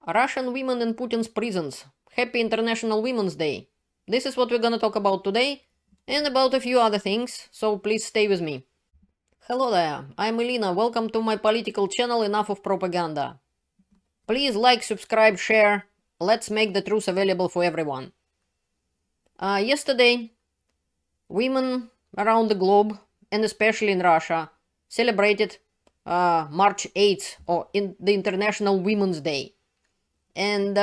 Russian women in Putin's prisons. Happy International Women's Day. This is what we're gonna talk about today, and about a few other things, so please stay with me. Hello there, I'm Elena, welcome to my political channel Enough of Propaganda. Please like, subscribe, share, let's make the truth available for everyone. Yesterday, women around the globe, and especially in Russia, celebrated March 8th, or in the International Women's Day. And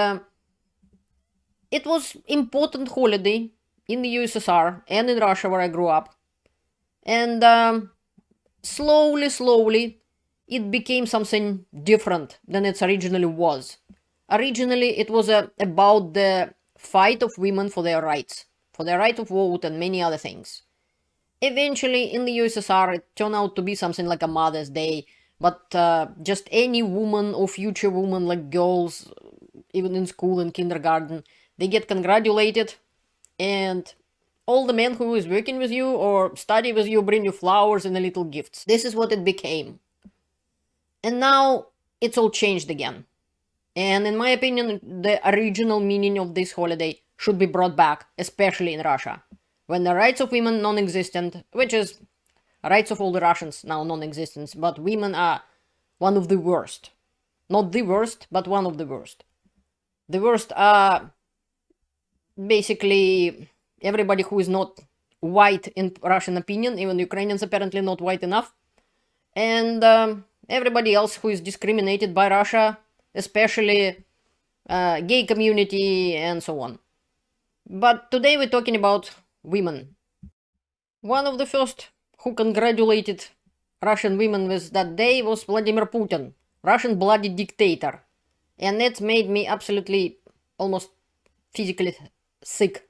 it was important holiday in the USSR and in Russia where I grew up. And slowly it became something different than it originally was. Originally it was about the fight of women for their rights, for their right of vote and many other things. Eventually in the USSR it turned out to be something like a Mother's Day, but just any woman or future woman, like girls, even in school and kindergarten, they get congratulated, and all the men who is working with you or study with you bring you flowers and a little gifts. This is what it became. And now it's all changed again. And in my opinion, the original meaning of this holiday should be brought back, especially in Russia, when the rights of women non-existent, which is rights of all the Russians now non-existent, but women are one of the worst. Not the worst, but one of the worst. The worst are basically everybody who is not white in Russian opinion, even Ukrainians apparently not white enough, and everybody else who is discriminated by Russia, especially gay community and so on. But today we're talking about women. One of the first who congratulated Russian women with that day was Vladimir Putin, Russian bloody dictator. And that made me absolutely almost physically sick.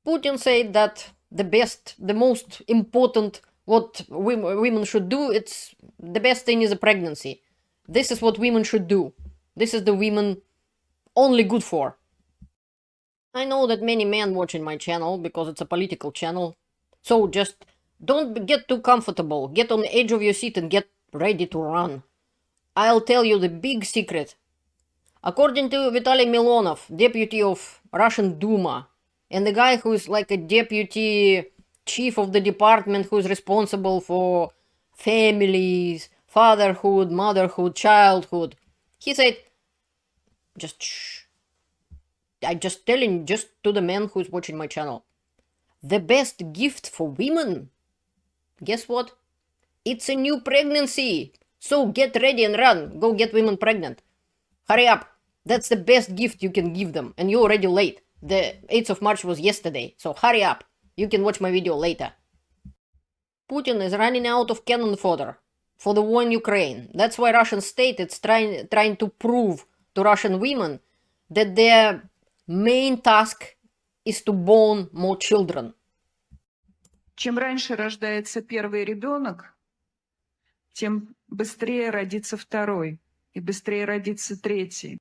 Putin said that the best, the most important what women should do, it's the best thing is a pregnancy. This is what women should do. This is the women only good for. I know that many men watching my channel because it's a political channel. So just don't get too comfortable. Get on the edge of your seat and get ready to run. I'll tell you the big secret. According to Vitaly Milonov, deputy of Russian Duma, and the guy who is like a deputy chief of the department who is responsible for families, fatherhood, motherhood, childhood, he said, just shh. I'm just telling just to the man who's watching my channel. The best gift for women, guess what? It's a new pregnancy. So get ready and run. Go get women pregnant. Hurry up. That's the best gift you can give them. And you're already late. The 8th of March was yesterday. So hurry up. You can watch my video later. Putin is running out of cannon fodder for the war in Ukraine. That's why Russian state is trying to prove to Russian women that their main task is to born more children. Чем раньше рождается первый ребенок, тем быстрее родится второй, и быстрее родится третий.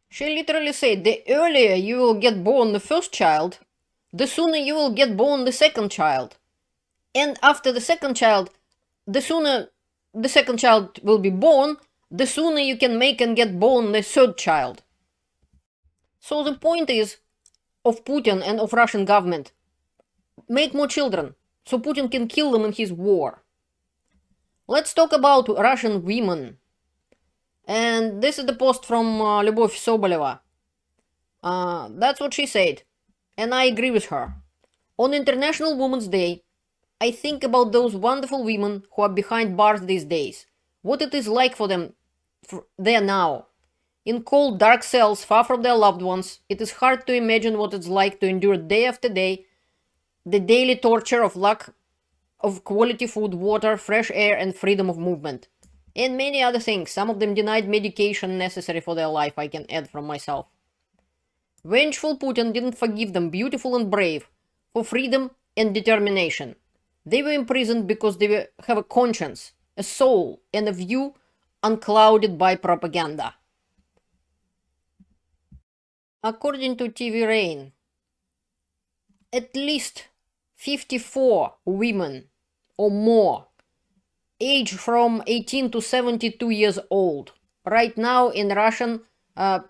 She literally said, the earlier you will get born the first child, the sooner you will get born the second child. And after the second child, the sooner the second child will be born, the sooner you can make and get born the third child. So the point is, of Putin and of Russian government, make more children, so Putin can kill them in his war. Let's talk about Russian women. And this is the post from Lyubov Soboleva. That's what she said, and I agree with her. On International Women's Day, I think about those wonderful women who are behind bars these days, what it is like for them there now. In cold, dark cells, far from their loved ones, it is hard to imagine what it's like to endure day after day the daily torture of lack of quality food, water, fresh air, and freedom of movement. And many other things, some of them denied medication necessary for their life, I can add from myself. Vengeful Putin didn't forgive them, beautiful and brave, for freedom and determination. They were imprisoned because they have a conscience, a soul, and a view unclouded by propaganda. According to TV Rain, at least 54 women or more, aged from 18 to 72 years old, right now in Russian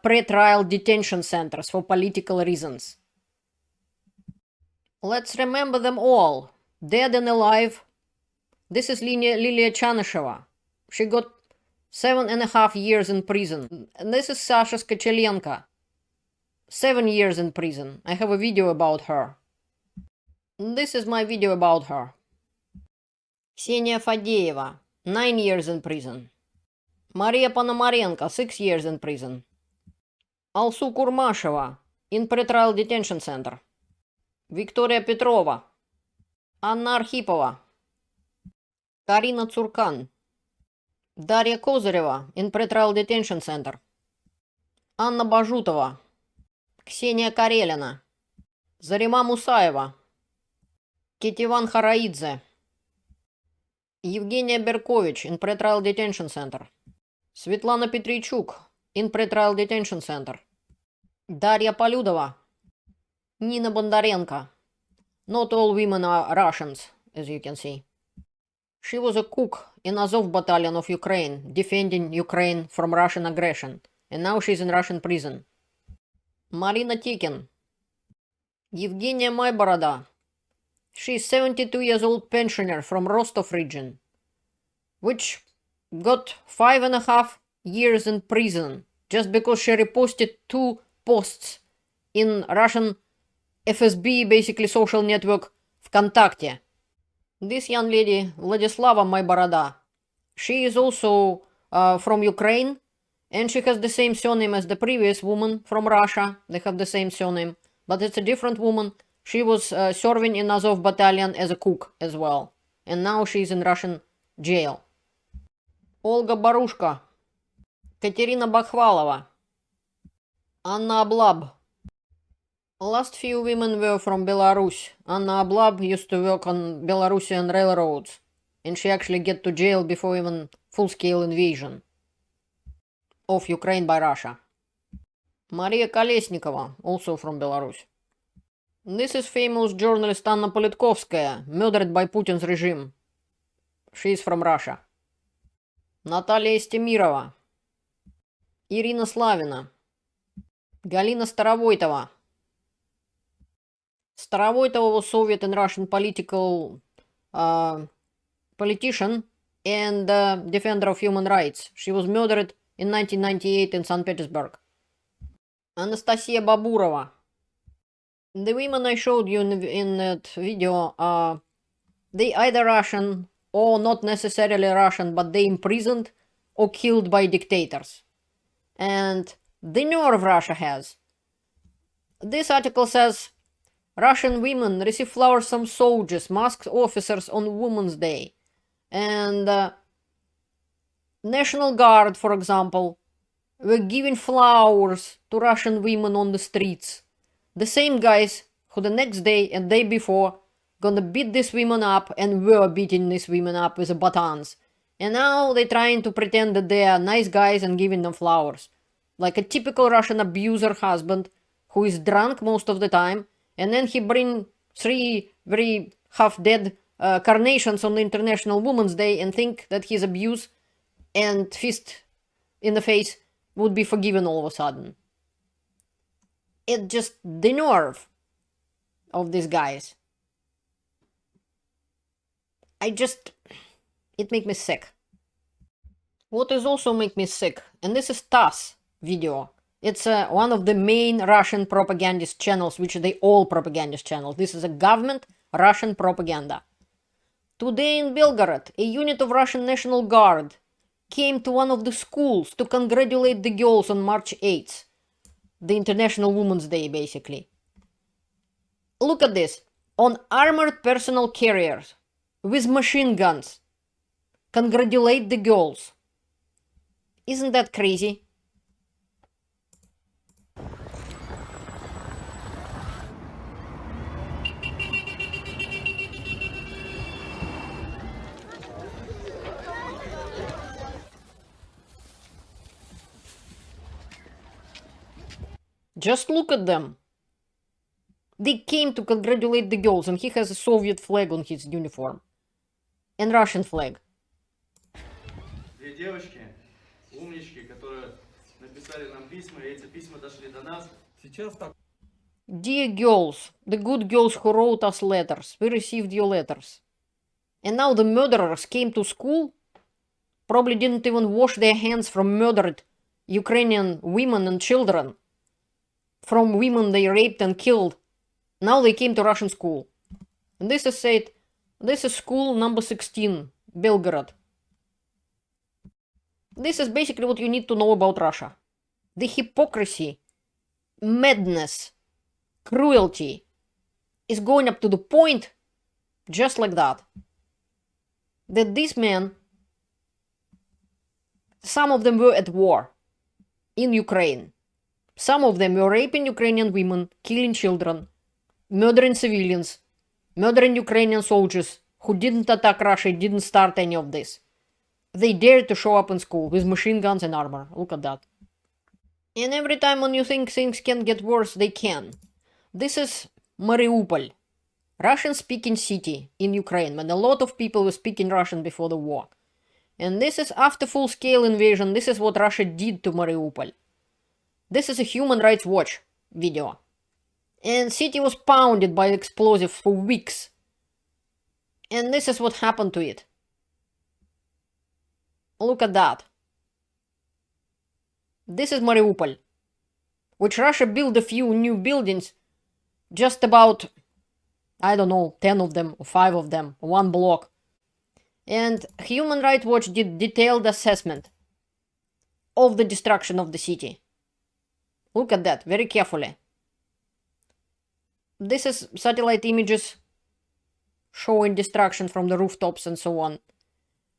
pre-trial detention centers for political reasons. Let's remember them all, dead and alive. This is Liliya Chanysheva. She got 7.5 years in prison. And this is Sasha Skochilenko. 7 years in prison. I have a video about her. This is my video about her. Ksenia Fadeeva, 9 years in prison. Maria Ponomarenko, 6 years in prison. Alsu Kurmasheva, in pretrial detention center. Victoria Petrova. Anna Arkhipova. Karina Tsurkan. Daria Kozareva, in pretrial detention center. Anna Bajutova. Ksenia Karelina. Zarima Musaeva. Ketivan Haraidze. Evgeniya Berkovich, in pretrial detention center. Svetlana Petrichuk, in pretrial detention center. Daria Polyudova. Nina Bondarenko. Not all women are Russians, as you can see. She was a cook in Azov battalion of Ukraine, defending Ukraine from Russian aggression, and now she's in Russian prison. Marina Tikin. Evgeniya Mayboroda. She's 72 years old pensioner from Rostov region, which got 5.5 years in prison just because she reposted 2 posts in Russian FSB, basically social network ВКонтакте. This young lady, Vladislava Mayboroda, she is also from Ukraine, and she has the same surname as the previous woman from Russia. They have the same surname, but it's a different woman. She was serving in Azov battalion as a cook as well, and now she's in Russian jail. Olga Barushka, Katerina Bakhvalova, Anna Ablab. Last few women were from Belarus. Anna Ablab used to work on Belarusian railroads, and she actually get to jail before even full-scale invasion of Ukraine by Russia. Maria Kolesnikova, also from Belarus. This is famous journalist Anna Politkovskaya, murdered by Putin's regime. She is from Russia. Natalia Estemirova. Irina Slavina. Galina Starovoitova. Starovoitova was Soviet and Russian politician and defender of human rights. She was murdered in 1998 in St. Petersburg. Anastasia Baburova. The women I showed you in that video, they either Russian or not necessarily Russian, but they imprisoned or killed by dictators. And the nerve Russia has. This article says, Russian women receive flowers from soldiers, masked officers on Women's Day. And National Guard, for example, were giving flowers to Russian women on the streets. The same guys who the next day and day before gonna beat these women up and were beating these women up with the batons. And now they're trying to pretend that they are nice guys and giving them flowers. Like a typical Russian abuser husband who is drunk most of the time, and then he bring 3 very half-dead carnations on the International Women's Day and think that his abuse and fist in the face would be forgiven all of a sudden. It just the nerve of these guys. It makes me sick. What is also make me sick, and this is TASS video. It's one of the main Russian propagandist channels, which they all propagandist channels. This is a government Russian propaganda. Today in Belgorod, a unit of Russian National Guard came to one of the schools to congratulate the girls on March 8th. The International Women's Day, basically. Look at this. On armored personal carriers with machine guns. Congratulate the girls. Isn't that crazy? Just look at them. They came to congratulate the girls, and he has a Soviet flag on his uniform. And Russian flag. Две девочки умнички, которые написали нам письма, и эти письма дошли до нас. Dear girls, the good girls who wrote us letters, we received your letters. And now the murderers came to school, probably didn't even wash their hands from murdered Ukrainian women and children, from women they raped and killed. Now they came to Russian school. And this is said, this is school number 16, Belgorod. This is basically what you need to know about Russia. The hypocrisy, madness, cruelty is going up to the point, just like that these men, some of them were at war in Ukraine. Some of them were raping Ukrainian women, killing children, murdering civilians, murdering Ukrainian soldiers who didn't attack Russia, didn't start any of this. They dared to show up in school with machine guns and armor. Look at that. And every time when you think things can get worse, they can. This is Mariupol, Russian-speaking city in Ukraine, when a lot of people were speaking Russian before the war. And this is after full-scale invasion. This is what Russia did to Mariupol. This is a Human Rights Watch video. And city was pounded by explosives for weeks. And this is what happened to it. Look at that. This is Mariupol, which Russia built a few new buildings, just about, I don't know, 10 of them, or 5 of them, one block. And Human Rights Watch did detailed assessment of the destruction of the city. Look at that, very carefully. This is satellite images showing destruction from the rooftops and so on.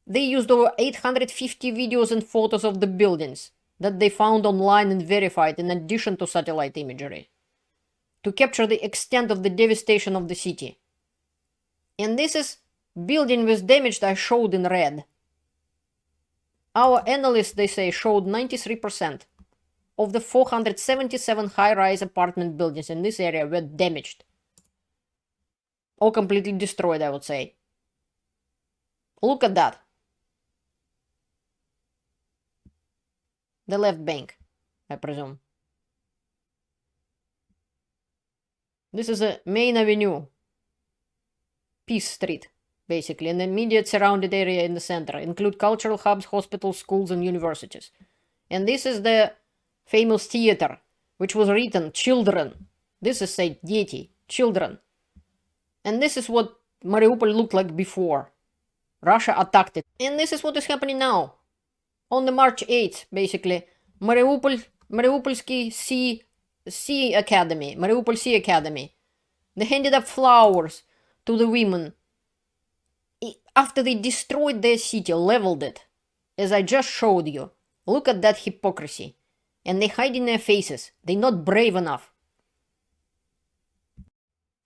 They used over 850 videos and photos of the buildings that they found online and verified in addition to satellite imagery, to capture the extent of the devastation of the city. And this is building was damaged, I showed in red. Our analysts, they say, showed 93% of the 477 high-rise apartment buildings in this area were damaged. Or completely destroyed, I would say. Look at that. The left bank, I presume. This is a main avenue. Peace Street, basically, and the immediate surrounded area in the center. Include cultural hubs, hospitals, schools, and universities. And this is the famous theater, which was written, children. This is said, дети, children. And this is what Mariupol looked like before. Russia attacked it. And this is what is happening now. On the March 8th, basically, Mariupolsky Sea Academy, Mariupol Sea Academy. They handed up flowers to the women after they destroyed their city, leveled it, as I just showed you. Look at that hypocrisy. And they hide in their faces. They're not brave enough.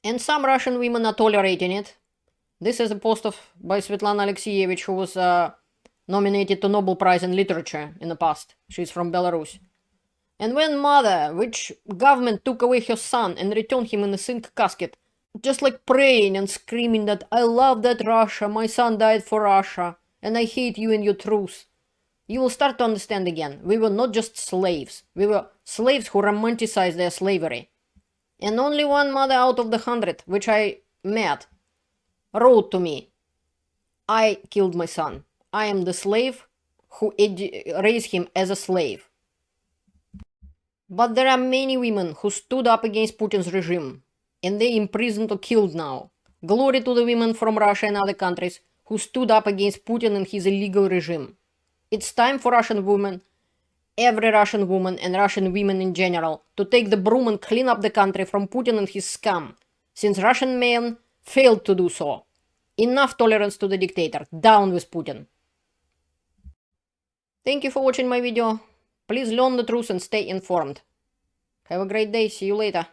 And some Russian women are tolerating it. This is a post by Svetlana Alexievich, who was nominated to Nobel Prize in Literature in the past. She's from Belarus. And when mother, which government took away her son and returned him in a zinc casket, just like praying and screaming that I love that Russia, my son died for Russia, and I hate you and your truth, you will start to understand again. We were not just slaves. We were slaves who romanticized their slavery. And only one mother out of the 100, which I met, wrote to me, I killed my son. I am the slave who raised him as a slave. But there are many women who stood up against Putin's regime, and they're imprisoned or killed now. Glory to the women from Russia and other countries who stood up against Putin and his illegal regime. It's time for Russian women, every Russian woman and Russian women in general, to take the broom and clean up the country from Putin and his scum, since Russian men failed to do so. Enough tolerance to the dictator. Down with Putin. Thank you for watching my video. Please learn the truth and stay informed. Have a great day. See you later.